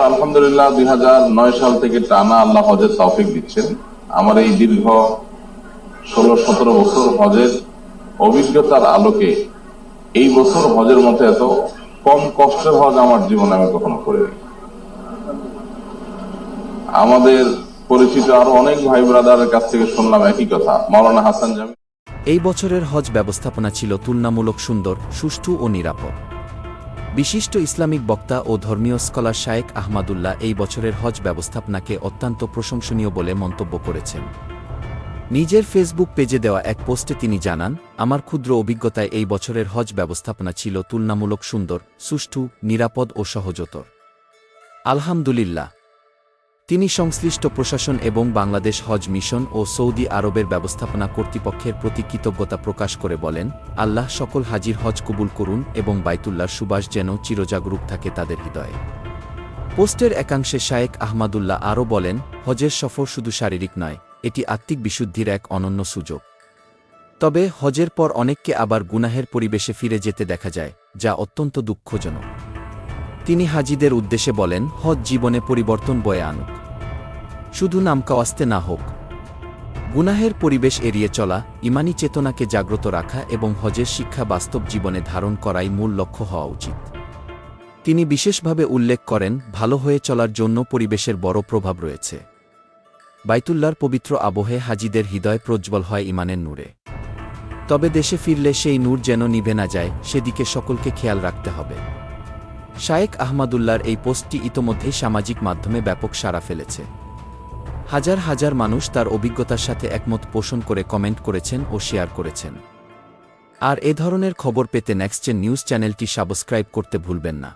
আলহামদুলিল্লাহ 2009 সাল থেকে টানা আল্লাহ হজের তৌফিক দিচ্ছেন। আমার এই দীর্ঘ 16-17 বছর হজের অভিজ্ঞতার আলোকে এই বছর হজের মতো এত কম কষ্টের হজ আমার জীবনে আমি কখনো করিনি। আমাদের পরিচিত আরো অনেক ভাই ব্রাদারের কাছ থেকে শুনলাম একই কথা। মাওলানা হাসান জামি এই বছরের হজ ব্যবস্থাপনা ছিল তুলনামূলক সুন্দর, সুষ্ঠু ও নিরাপদ। বিশিষ্ট ইসলামিক বক্তা ও ধর্মীয় স্কলার শায়েখ আহমাদুল্লাহ এই বছরের হজ ব্যবস্থাপনাকে অত্যন্ত প্রশংসনীয় বলে মন্তব্য করেছেন। নিজের ফেসবুক পেজে দেওয়া এক পোস্টে তিনি জানান, আমার ক্ষুদ্র অভিজ্ঞতায় এই বছরের হজ ব্যবস্থাপনা ছিল তুলনামূলক সুন্দর, সুষ্ঠু, নিরাপদ ও সহজতর। আলহামদুলিল্লাহ। তিনি সংশ্লিষ্ট প্রশাসন এবং বাংলাদেশ হজ মিশন ও সৌদি আরবের ব্যবস্থাপনা কর্তৃপক্ষের প্রতি কৃতজ্ঞতা প্রকাশ করে বলেন, আল্লাহ সকল হাজির হজ কবুল করুন এবং বাইতুল্লাহর সুবাস যেন চিরজাগরুক থাকে তাদের হৃদয়ে। পোস্টের একাংশে শায়েখ আহমাদুল্লাহ আরও বলেন, হজের সফর শুধু শারীরিক নয়, এটি আত্মিক বিশুদ্ধির এক অনন্য সুযোগ। তবে হজের পর অনেককে আবার গুনাহের পরিবেশে ফিরে যেতে দেখা যায়, যা অত্যন্ত দুঃখজনক। তিনি হাজিদের উদ্দেশ্যে বলেন, হজ জীবনে পরিবর্তন বয়ে আনুক, শুধু নামকাওয়াস্তে না হোক। গুনাহের পরিবেশ এড়িয়ে চলা, ইমানি চেতনাকে জাগ্রত রাখা এবং হজের শিক্ষা বাস্তব জীবনে ধারণ করাই মূল লক্ষ্য হওয়া উচিত। তিনি বিশেষভাবে উল্লেখ করেন, ভালো হয়ে চলার জন্য পরিবেশের বড় প্রভাব রয়েছে। বাইতুল্লাহর পবিত্র আবহে হাজিদের হৃদয় প্রজ্জ্বল হয় ইমানের নূরে। তবে দেশে ফিরলে সেই নূর যেন নিভে না যায়, সেদিকে সকলকে খেয়াল রাখতে হবে। শায়েখ আহমাদুল্লাহর এই পোস্টটি ইতোমধ্যেই সামাজিক মাধ্যমে ব্যাপক সাড়া ফেলেছে। হাজার হাজার মানুষ তার অভিজ্ঞতার সাথে একমত পোষণ করে কমেন্ট করেছেন ও শেয়ার করেছেন। আর এ ধরনের খবর পেতে নেক্সট জেন নিউজ চ্যানেলটি সাবস্ক্রাইব করতে ভুলবেন না।